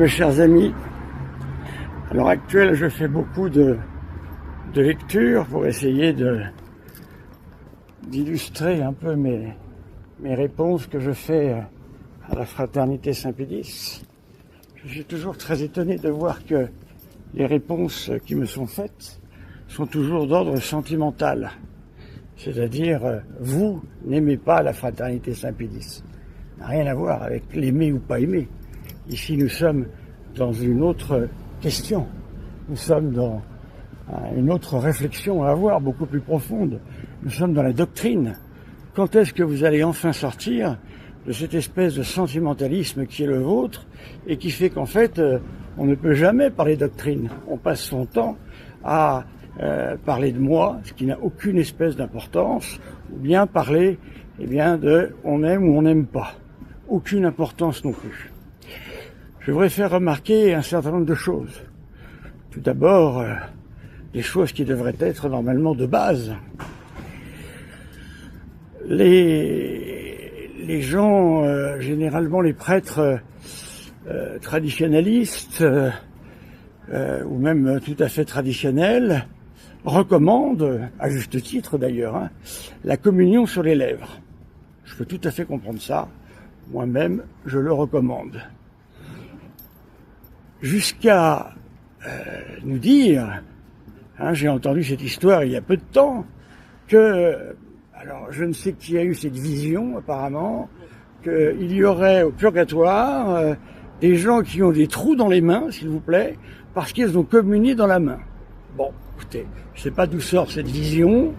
mes chers amis. À l'heure actuelle, je fais beaucoup de lectures pour essayer d'illustrer un peu mes réponses que je fais à la Fraternité Saint-Pédis. Je suis toujours très étonné de voir que les réponses qui me sont faites sont toujours d'ordre sentimental. C'est-à-dire, vous n'aimez pas la Fraternité Saint-Pédis. Ça n'a rien à voir avec l'aimer ou pas aimer. Ici, nous sommes dans une autre question. Nous sommes dans une autre réflexion à avoir, beaucoup plus profonde. Nous sommes dans la doctrine. Quand est-ce que vous allez enfin sortir de cette espèce de sentimentalisme qui est le vôtre et qui fait qu'en fait, on ne peut jamais parler doctrine. On passe son temps à parler de moi, ce qui n'a aucune espèce d'importance, ou bien parler de on aime ou on n'aime pas. Aucune importance non plus. Je voudrais faire remarquer un certain nombre de choses. Tout d'abord, des choses qui devraient être normalement de base. Les gens, généralement les prêtres traditionnalistes, ou même tout à fait traditionnels, recommandent, à juste titre d'ailleurs, la communion sur les lèvres. Je peux tout à fait comprendre ça. Moi-même, je le recommande. Jusqu'à nous dire, j'ai entendu cette histoire il y a peu de temps, que, alors je ne sais qui a eu cette vision apparemment, qu'il y aurait au purgatoire des gens qui ont des trous dans les mains, s'il vous plaît, parce qu'ils ont communié dans la main. Bon, écoutez, je ne sais pas d'où sort cette vision,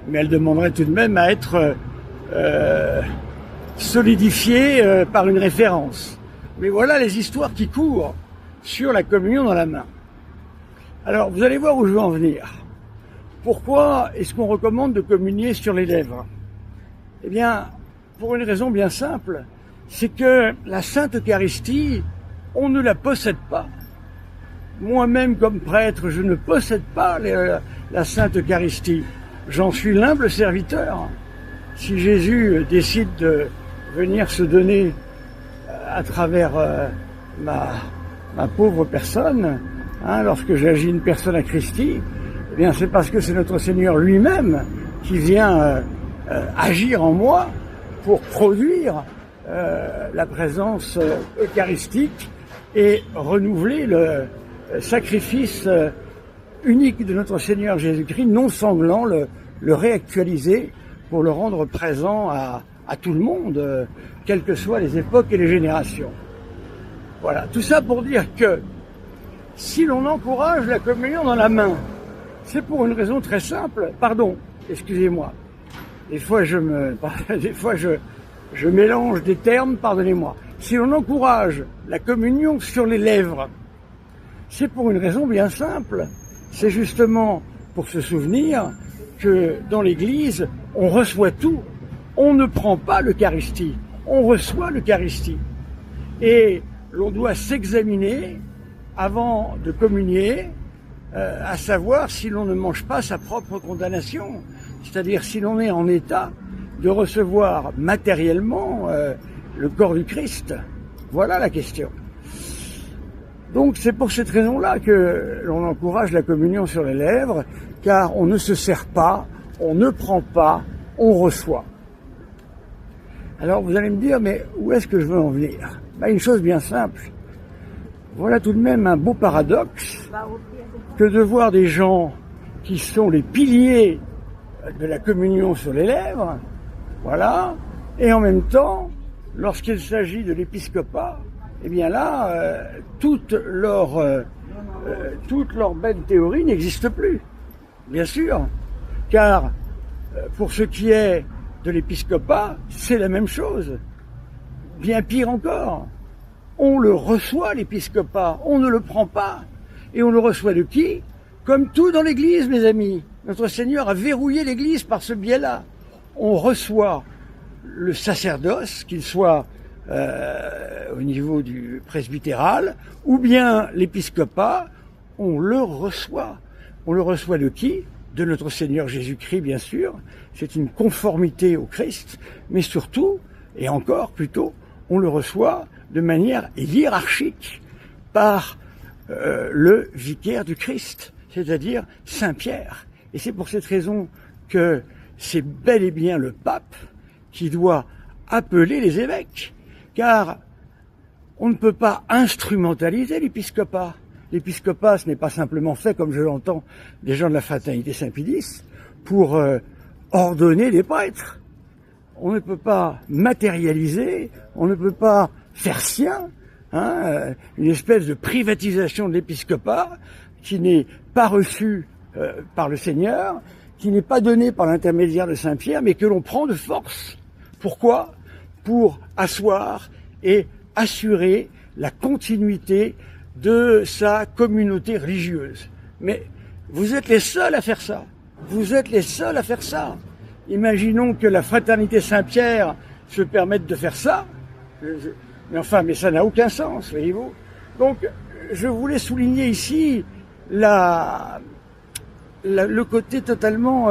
mais elle demanderait tout de même à être solidifiée par une référence. Mais voilà les histoires qui courent sur la communion dans la main. Alors, vous allez voir où je veux en venir. Pourquoi est-ce qu'on recommande de communier sur les lèvres? Eh bien, pour une raison bien simple, c'est que la Sainte Eucharistie, on ne la possède pas. Moi-même, comme prêtre, je ne possède pas la Sainte Eucharistie. J'en suis l'humble serviteur. Si Jésus décide de venir se donner à travers ma pauvre personne, lorsque j'agis une personne à Christi, eh bien c'est parce que c'est notre Seigneur lui-même qui vient agir en moi pour produire la présence eucharistique et renouveler le sacrifice unique de notre Seigneur Jésus-Christ, non sanglant, le réactualiser pour le rendre présent à tout le monde, quelles que soient les époques et les générations. Voilà, tout ça pour dire que si l'on encourage la communion dans la main, c'est pour une raison très simple. Pardon, excusez-moi. Des fois je mélange des termes, pardonnez-moi. Si l'on encourage la communion sur les lèvres, c'est pour une raison bien simple. C'est justement pour se souvenir que dans l'Église, on reçoit tout. On ne prend pas l'Eucharistie, on reçoit l'Eucharistie. Et l'on doit s'examiner avant de communier, à savoir si l'on ne mange pas sa propre condamnation, c'est-à-dire si l'on est en état de recevoir matériellement le corps du Christ. Voilà la question. Donc c'est pour cette raison-là que l'on encourage la communion sur les lèvres, car on ne se sert pas, on ne prend pas, on reçoit. Alors vous allez me dire, mais où est-ce que je veux en venir? Une chose bien simple. Voilà tout de même un beau paradoxe que de voir des gens qui sont les piliers de la communion sur les lèvres, voilà, et en même temps, lorsqu'il s'agit de l'épiscopat, eh bien là, toute leur belle théorie n'existe plus, bien sûr, car pour ce qui est de l'épiscopat, c'est la même chose, bien pire encore. On le reçoit, l'épiscopat, on ne le prend pas. Et on le reçoit de qui? Comme tout dans l'Église, mes amis. Notre Seigneur a verrouillé l'Église par ce biais-là. On reçoit le sacerdoce, qu'il soit au niveau du presbytéral, ou bien l'épiscopat, on le reçoit. On le reçoit de qui? De notre Seigneur Jésus-Christ, bien sûr. C'est une conformité au Christ, mais surtout, et encore plutôt, on le reçoit de manière hiérarchique, par le vicaire du Christ, c'est-à-dire Saint Pierre. Et c'est pour cette raison que c'est bel et bien le pape qui doit appeler les évêques, car on ne peut pas instrumentaliser l'épiscopat. L'épiscopat, ce n'est pas simplement fait, comme je l'entends des gens de la fraternité Saint-Pédis, pour ordonner des prêtres. On ne peut pas matérialiser, on ne peut pas faire sien une espèce de privatisation de l'épiscopat qui n'est pas reçue par le Seigneur, qui n'est pas donnée par l'intermédiaire de Saint-Pierre, mais que l'on prend de force. Pourquoi ? Pour asseoir et assurer la continuité de sa communauté religieuse. Mais vous êtes les seuls à faire ça. Vous êtes les seuls à faire ça. Imaginons que la fraternité Saint-Pierre se permette de faire ça. Mais ça n'a aucun sens, voyez-vous. Donc, je voulais souligner ici le côté totalement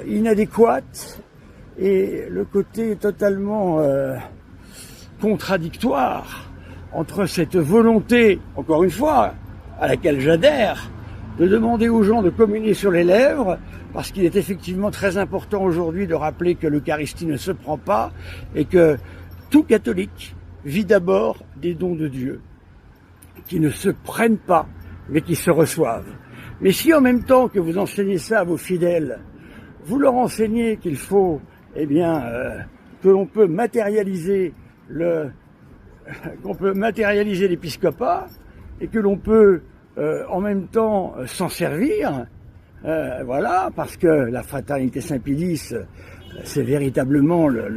inadéquat et le côté totalement contradictoire entre cette volonté, encore une fois, à laquelle j'adhère, de demander aux gens de communier sur les lèvres, parce qu'il est effectivement très important aujourd'hui de rappeler que l'Eucharistie ne se prend pas et que tout catholique vit d'abord des dons de Dieu, qui ne se prennent pas, mais qui se reçoivent. Mais si en même temps que vous enseignez ça à vos fidèles, vous leur enseignez qu'il faut, que l'on peut matérialiser l'épiscopat et que l'on peut en même temps s'en servir, parce que la fraternité Saint-Pédis, c'est véritablement la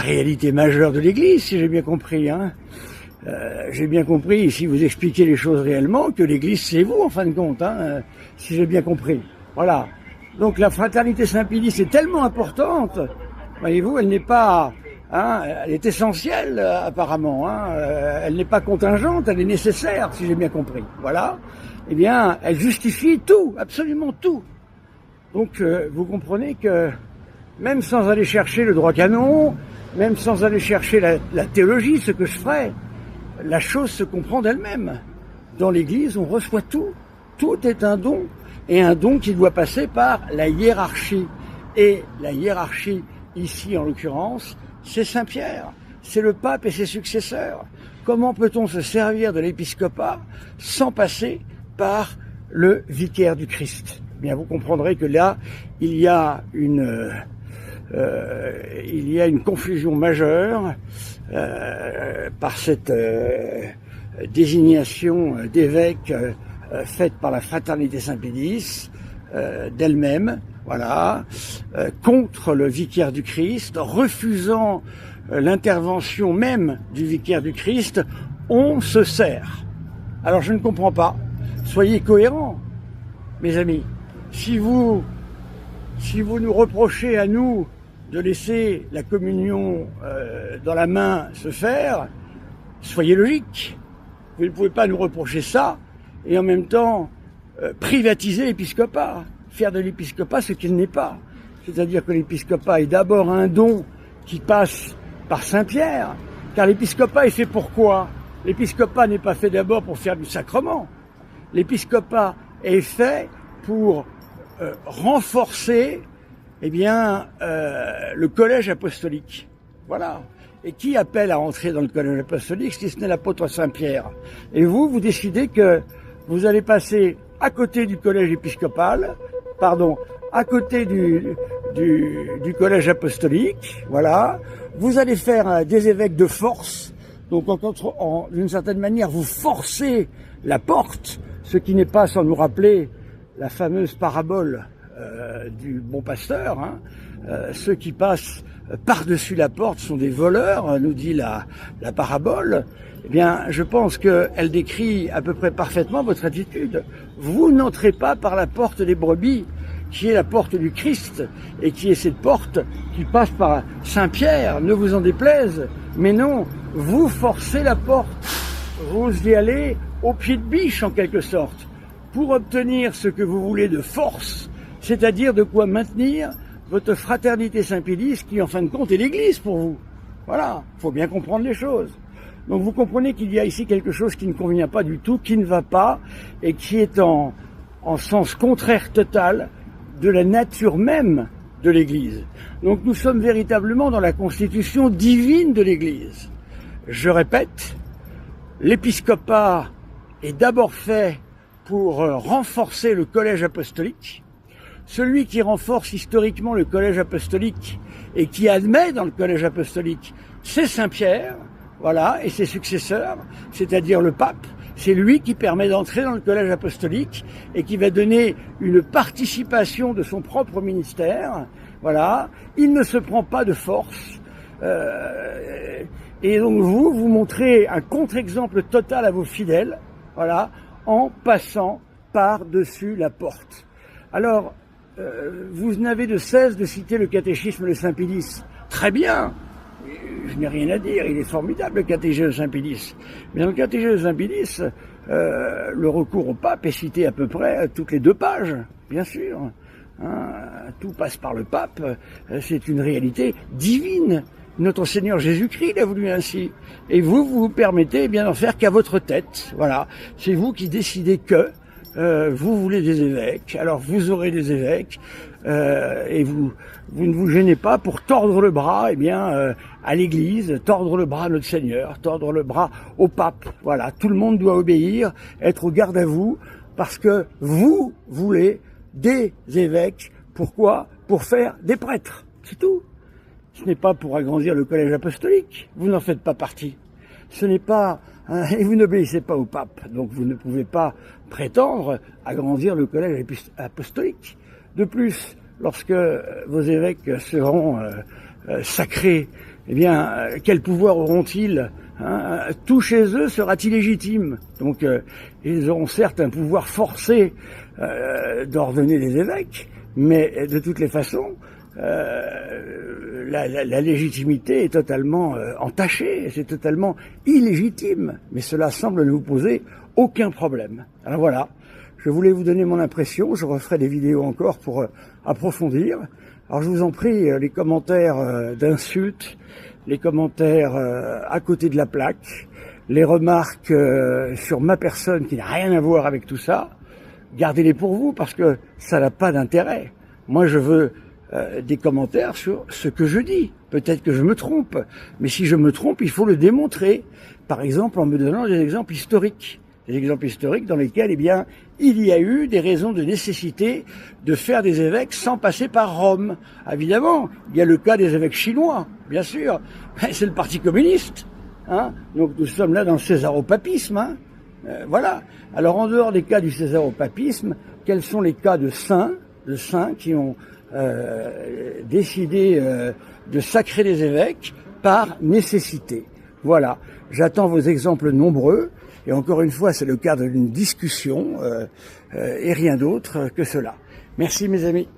réalité majeure de l'Église, si j'ai bien compris. J'ai bien compris, si vous expliquez les choses réellement, que l'Église c'est vous en fin de compte, si j'ai bien compris. Voilà. Donc la fraternité Saint-Pédis est tellement importante, voyez-vous, elle n'est pas, elle est essentielle apparemment, elle n'est pas contingente, elle est nécessaire, si j'ai bien compris. Voilà. Eh bien, elle justifie tout, absolument tout. Donc vous comprenez que même sans aller chercher le droit canon, même sans aller chercher la théologie, ce que je ferais, la chose se comprend d'elle-même. Dans l'Église, on reçoit tout. Tout est un don. Et un don qui doit passer par la hiérarchie. Et la hiérarchie, ici en l'occurrence, c'est Saint-Pierre. C'est le pape et ses successeurs. Comment peut-on se servir de l'épiscopat sans passer par le vicaire du Christ ? Eh bien, vous comprendrez que là, il y a une confusion majeure par cette désignation d'évêque faite par la fraternité Saint-Pédis d'elle-même, contre le vicaire du Christ, refusant l'intervention même du vicaire du Christ, on se sert. Alors je ne comprends pas. Soyez cohérents, mes amis. Si vous nous reprochez à nous de laisser la communion dans la main se faire, soyez logiques. Vous ne pouvez pas nous reprocher ça et en même temps privatiser l'épiscopat, faire de l'épiscopat ce qu'il n'est pas. C'est-à-dire que l'épiscopat est d'abord un don qui passe par Saint-Pierre, car l'épiscopat est fait pour quoi ? L'épiscopat n'est pas fait d'abord pour faire du sacrement. L'épiscopat est fait pour renforcer le collège apostolique. Voilà. Et qui appelle à entrer dans le collège apostolique si ce n'est l'apôtre Saint-Pierre ? Et vous décidez que vous allez passer à côté du collège épiscopal, à côté du collège apostolique, voilà. Vous allez faire des évêques de force, donc d'une certaine manière vous forcez la porte, ce qui n'est pas sans nous rappeler la fameuse parabole du bon pasteur. Ceux qui passent par-dessus la porte sont des voleurs, nous dit la parabole. Eh bien, je pense qu'elle décrit à peu près parfaitement votre attitude. Vous n'entrez pas par la porte des brebis, qui est la porte du Christ, et qui est cette porte qui passe par Saint-Pierre, ne vous en déplaise. Mais non, vous forcez la porte. Vous y allez au pied de biche, en quelque sorte, pour obtenir ce que vous voulez de force, c'est-à-dire de quoi maintenir votre fraternité Saint-Pédis qui, en fin de compte, est l'Église pour vous. Voilà, faut bien comprendre les choses. Donc vous comprenez qu'il y a ici quelque chose qui ne convient pas du tout, qui ne va pas, et qui est en sens contraire total de la nature même de l'Église. Donc nous sommes véritablement dans la constitution divine de l'Église. Je répète, l'épiscopat est d'abord fait pour renforcer le collège apostolique. Celui qui renforce historiquement le collège apostolique et qui admet dans le collège apostolique, c'est Saint-Pierre, voilà, et ses successeurs, c'est-à-dire le pape. C'est lui qui permet d'entrer dans le collège apostolique et qui va donner une participation de son propre ministère. Voilà, il ne se prend pas de force. Et donc vous montrez un contre-exemple total à vos fidèles, voilà, en passant par-dessus la porte. Alors, vous n'avez de cesse de citer le catéchisme de Saint-Pédis. Très bien, je n'ai rien à dire, il est formidable le catéchisme de Saint-Pédis. Mais dans le catéchisme de Saint-Pédis, le recours au pape est cité à peu près à toutes les 2 pages, bien sûr. Hein, tout passe par le pape, c'est une réalité divine. Notre Seigneur Jésus-Christ l'a voulu ainsi. Et vous permettez bien d'en faire qu'à votre tête. Voilà, c'est vous qui décidez que vous voulez des évêques, alors vous aurez des évêques, et vous ne vous gênez pas pour tordre le bras, eh bien, à l'Église, tordre le bras à notre Seigneur, tordre le bras au pape. Voilà, tout le monde doit obéir, être au garde à vous, parce que vous voulez des évêques. Pourquoi? Pour faire des prêtres, c'est tout. Ce n'est pas pour agrandir le collège apostolique, vous n'en faites pas partie. Ce n'est pas, et vous n'obéissez pas au pape, donc vous ne pouvez pas prétendre agrandir le collège apostolique. De plus, lorsque vos évêques seront sacrés, eh bien, quel pouvoir auront-ils? Tout chez eux sera illégitime. Donc, ils auront certes un pouvoir forcé d'ordonner les évêques, mais de toutes les façons, la légitimité est totalement entachée, c'est totalement illégitime, mais cela semble ne vous poser aucun problème. Alors voilà, je voulais vous donner mon impression, je referai des vidéos encore pour approfondir. Alors je vous en prie, les commentaires d'insultes, les commentaires à côté de la plaque, les remarques sur ma personne qui n'a rien à voir avec tout ça, gardez-les pour vous parce que ça n'a pas d'intérêt. Moi je veux des commentaires sur ce que je dis. Peut-être que je me trompe, mais si je me trompe, il faut le démontrer. Par exemple, en me donnant des exemples historiques. Des exemples historiques dans lesquels, eh bien, il y a eu des raisons de nécessité de faire des évêques sans passer par Rome. Évidemment, il y a le cas des évêques chinois, bien sûr. C'est le Parti communiste. Donc nous sommes là dans le césaropapisme. Voilà. Alors en dehors des cas du césaropapisme, quels sont les cas de saints qui ont décidé de sacrer des évêques par nécessité? Voilà. J'attends vos exemples nombreux. Et encore une fois, c'est le cadre d'une discussion et rien d'autre que cela. Merci mes amis.